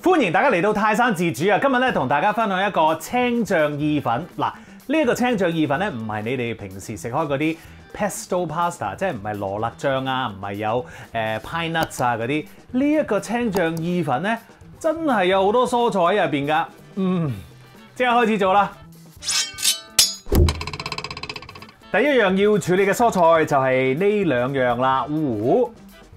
歡迎大家嚟到泰山自煮啊！今日咧同大家分享一個青醬意粉。嗱，呢一個青醬意粉咧，唔係你哋平時食開嗰啲 pesto pasta， 即係唔係羅勒醬啊，唔係有pine nuts 啊嗰啲。呢一個青醬意粉咧，真係有好多蔬菜喺入邊㗎。即刻開始做啦！第一樣要處理嘅蔬菜就係呢兩樣啦，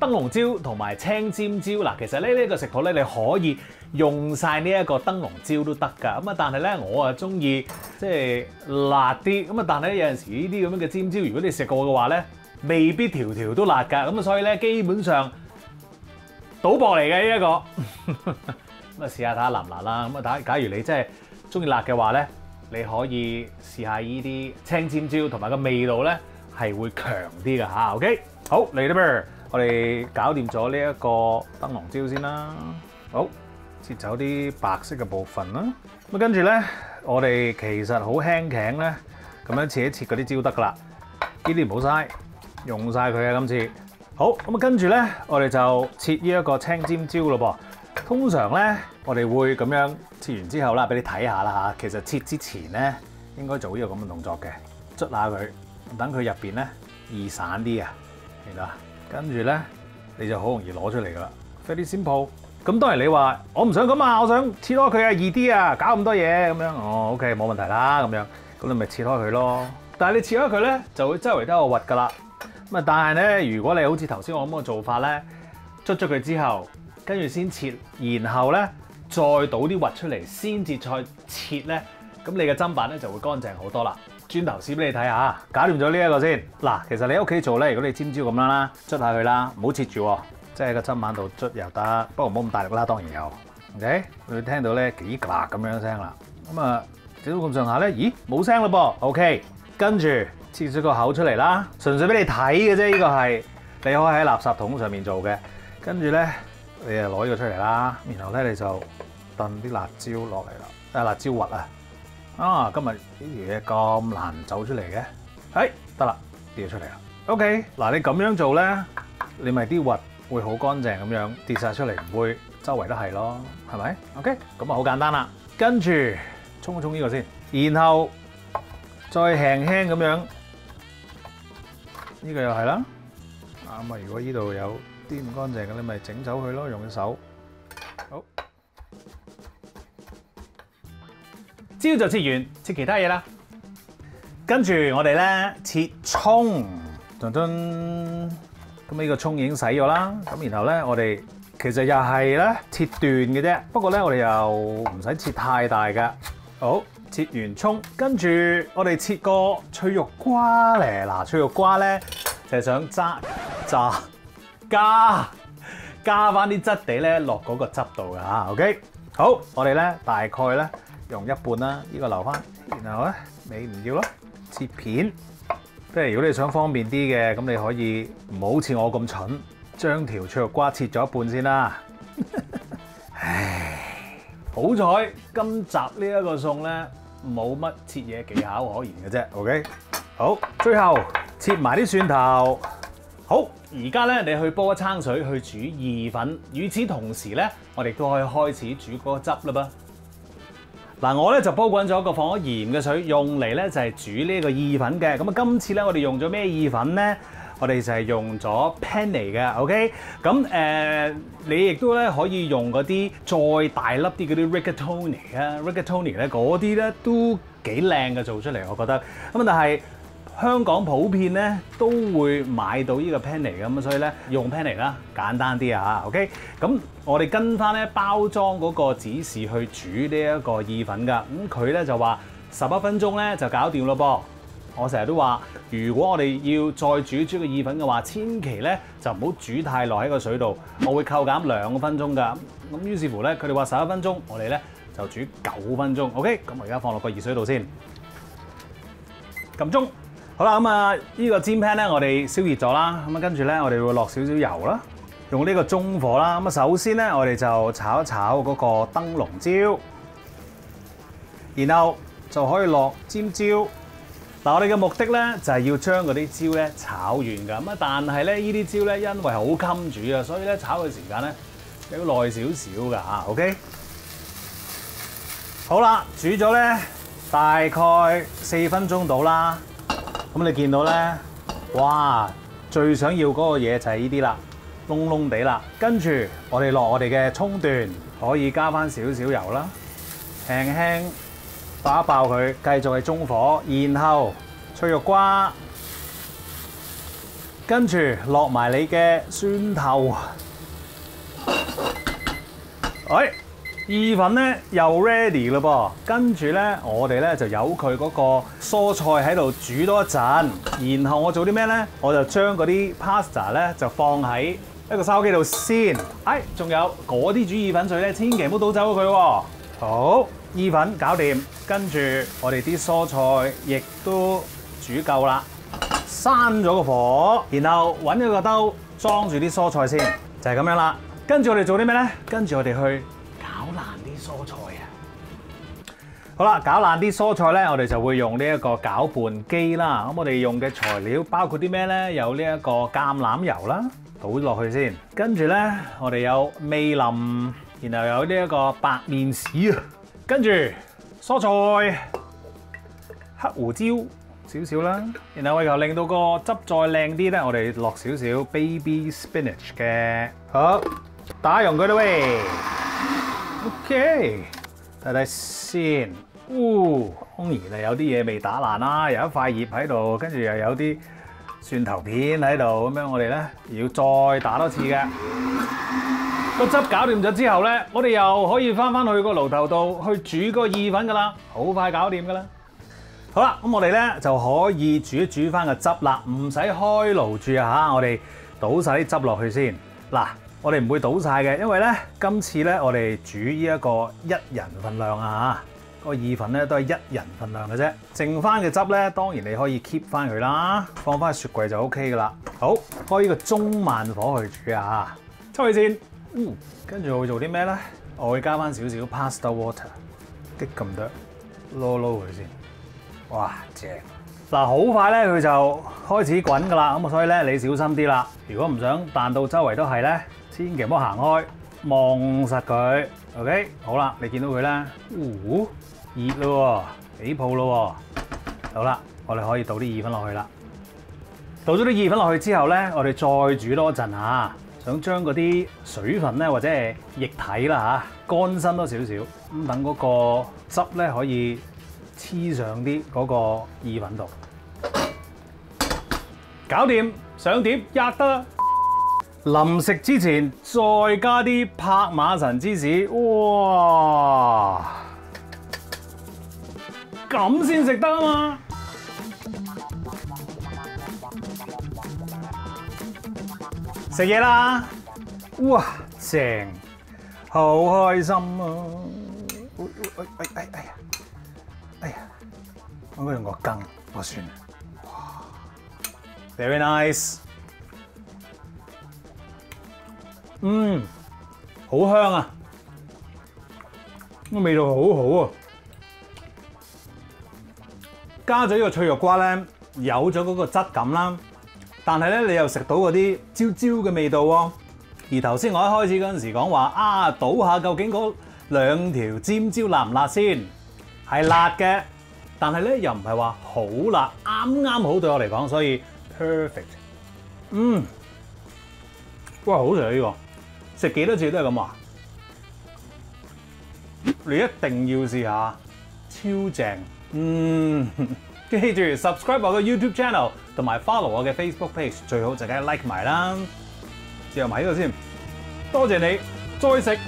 燈籠椒同埋青尖椒。嗱，其實呢個食譜咧，你可以用晒呢一個燈籠椒都得㗎。咁啊，但係咧我啊中意即係辣啲。咁啊，但係咧有陣時呢啲咁樣嘅尖椒，如果你食過嘅話咧，未必條條都辣㗎。咁啊，所以咧基本上賭博嚟嘅呢一個。咁啊，試下睇下辣唔辣啦。咁啊，假如你真係中意辣嘅話咧，你可以試下呢啲青尖椒，同埋個味道咧係會強啲㗎嚇。OK， 好嚟啦噃。我哋搞掂咗呢一個燈籠椒先啦，好，切走啲白色嘅部分啦。咁跟住咧，我哋其實好輕頸咧，咁樣切一切嗰啲椒得噶啦。呢啲唔好嘥，用晒佢啊！今次好，咁啊跟住咧，我哋就切呢一個青尖椒咯噃。通常咧，我哋會咁樣切完之後啦，俾你睇下啦嚇。其實切之前咧，應該做呢個咁嘅動作嘅，捽下佢，等佢入邊咧易散啲啊，明白？跟住咧，你就好容易攞出嚟噶啦 ，very simple。咁當然你話我唔想咁啊，我想切開佢啊，易啲啊，搞咁多嘢咁樣，哦 ，OK 冇問題啦，咁樣，咁你咪切開佢咯。但係你切開佢咧，就會周圍都有核噶啦。咁啊，但係咧，如果你好似頭先我咁嘅做法咧，捽咗佢之後，跟住先切，然後咧再倒啲核出嚟，先至再切咧，咁你嘅砧板咧就會乾淨好多啦。轉頭試俾你睇下，搞掂咗呢一個先。嗱，其實你喺屋企做咧，如果你尖椒咁樣啦，捽下佢啦，唔好切住喎，即係個砧板度捽又得，不過唔好咁大力啦，當然有。OK，你會聽到咧幾格咁樣聲啦。咁啊，整到咁上下咧，咦冇聲嘞噃。OK， 跟住切咗個口出嚟啦，純粹俾你睇嘅啫。呢個係你可以喺垃圾桶上面做嘅。跟住咧，你就攞呢個出嚟啦，然後咧你就燉啲辣椒落嚟啦，辣椒核啊。啊！今日呢條嘢咁難走出嚟嘅，得啦，跌咗出嚟啦。OK， 嗱你咁樣做咧，你咪啲核會好乾淨咁樣跌晒出嚟，唔會周圍都係咯，係咪 ？OK， 咁啊好簡單啦。跟住沖一沖呢個先，然後再輕輕咁樣，呢個又係啦。咁啊，如果呢度有啲唔乾淨嘅，你咪整走佢咯，用隻手。好。椒就切完，切其他嘢啦。跟住我哋咧切葱，咁呢個葱已經洗咗啦。咁然後咧，我哋其實又係咧切段嘅啫。不過咧，我哋又唔使切太大㗎。好，切完葱，跟住我哋切個脆肉瓜嚟。嗱，脆肉瓜咧就係想加翻啲質地咧落嗰個汁度㗎嚇。OK， 好，我哋咧大概咧。用一半啦，呢個留翻，然後咧你唔要咯，切片。即係如果你想方便啲嘅，咁你可以唔好似我咁蠢，將條脆肉瓜切咗一半先啦。唉，好彩今集呢一個餸咧冇乜切嘢技巧可言嘅啫。OK， 好，最後切埋啲蒜頭。好，而家咧你去煲一餐水去煮意粉，與此同時咧，我哋都可以開始煮嗰個汁啦噃。嗱，我咧就煲滾咗一個放咗鹽嘅水，用嚟咧就係煮呢個意粉嘅。咁啊，今次咧我哋用咗咩意粉咧？我哋就係用咗 penne 嘅 ，OK？ 咁你亦都咧可以用嗰啲再大粒啲嗰啲 rigatoni 啊 ，rigatoni 咧嗰啲咧都幾靚嘅做出嚟，我覺得。咁但係香港普遍咧都會買到呢個 penne 嘅，咁所以咧用 penne 啦，簡單啲啊 ，OK？ 咁我哋跟翻咧包裝嗰個指示去煮呢一個意粉㗎，咁佢咧就話11分鐘咧就搞掂咯噃。我成日都話，如果我哋要再煮個意粉嘅話，千祈咧就唔好煮太耐喺個水度，我會扣減2分鐘㗎。咁於是乎咧，佢哋話11分鐘，我哋咧就煮9分鐘。OK？ 咁我而家放落個熱水度先，撳鐘。好啦，咁啊，呢個煎 pan 咧，我哋燒熱咗啦。咁啊，跟住咧，我哋會落少少油啦，用呢個中火啦。咁啊，首先咧，我哋就炒一炒嗰個燈籠椒，然後就可以落尖椒。嗱，我哋嘅目的咧就係要將嗰啲椒咧炒完㗎。咁啊，但係咧呢啲椒咧因為好襟煮啊，所以咧炒嘅時間咧要耐少少㗎嚇 ，OK。好啦，煮咗咧大概4分鐘到啦。咁你見到咧，哇！最想要嗰個嘢就係呢啲啦，燶燶地啦。跟住我哋落我哋嘅葱段，可以加翻少少油啦，輕輕打爆佢，繼續係中火，然後脆肉瓜，跟住落埋你嘅蒜頭。哎，意粉咧又 ready 嘞噃，跟住咧我哋咧就由佢嗰個蔬菜喺度煮多一陣，然後我做啲咩咧？我就將嗰啲 pasta 咧就放喺一個筲箕度先。哎，仲有嗰啲煮意粉水咧，千祈唔好倒走佢喎。好，意粉搞掂，跟住我哋啲蔬菜亦都煮夠啦，閂咗個火，然後揾一個兜裝住啲蔬菜先，就係咁樣啦。跟住我哋做啲咩咧？跟住我哋去攪爛啲蔬菜啊！好啦，攪爛啲蔬菜咧，我哋就會用呢一個攪拌機啦。咁我哋用嘅材料包括啲咩咧？有呢一個橄欖油啦，倒落去先。跟住咧，我哋有味淋，然後有呢一個白面豉啊。跟住蔬菜、黑胡椒少少啦。然後為求令到個汁再靚啲咧，我哋落少少 baby spinach 嘅。好。打溶佢啦喂 ，OK， 睇睇先，當然係有啲嘢未打爛啦，有一塊葉喺度，跟住又有啲蒜頭片喺度，咁樣我哋咧要再打多次嘅。個汁搞掂咗之後咧，我哋又可以翻去個爐頭度去煮個意粉噶啦，好快搞掂噶啦。好啦，咁我哋咧就可以煮一煮翻個汁啦，唔使開爐住啊嚇，我哋倒晒啲汁落去先。嗱。我哋唔會倒晒嘅，因為咧今次咧我哋煮呢一個1人份量啊嚇，個意粉咧都係1人份量嘅啫。剩翻嘅汁咧，當然你可以 keep 翻佢啦，放翻喺雪櫃就 OK 噶啦。好，開呢個中慢火去煮啊，抽起先。跟住我會做啲咩咧？我會加翻少少 pasta water， 啲咁多，撈佢先。哇，正！嗱，好快咧佢就開始滾噶啦，咁所以咧你小心啲啦。如果唔想彈到周圍都係咧，千祈唔好行開，望實佢。OK， 好啦，你見到佢咧，熱咯喎，起泡咯喎。好啦，我哋可以倒啲意粉落去啦。倒咗啲意粉落去之後咧，我哋再煮多陣嚇，想將嗰啲水分咧或者係液體啦嚇乾身多少少，咁等嗰個汁咧可以黐上啲嗰個意粉度。搞掂，上碟吔得。臨食之前再加啲柏馬臣芝士，哇！咁先食得啊嘛！食嘢啦！哇，正，好開心啊！哎呀，我應該用個羹，我算啦。Very nice， 好香啊！個味道好好啊！加咗呢個脆肉瓜咧，有咗嗰個質感啦，但係咧你又食到嗰啲焦焦嘅味道喎。而頭先我一開始嗰陣時講話啊，倒下究竟嗰2條尖椒辣唔辣先？係辣嘅，但係咧又唔係話好辣，啱好對我嚟講，所以 perfect。哇，好食啊！呢個食幾多次都係咁話，你一定要試下，超正。記住 subscribe 我嘅 YouTube channel 同埋 follow 我嘅 Facebook page， 最好就梗係 like 埋啦。之後埋呢度先，多謝你，再食。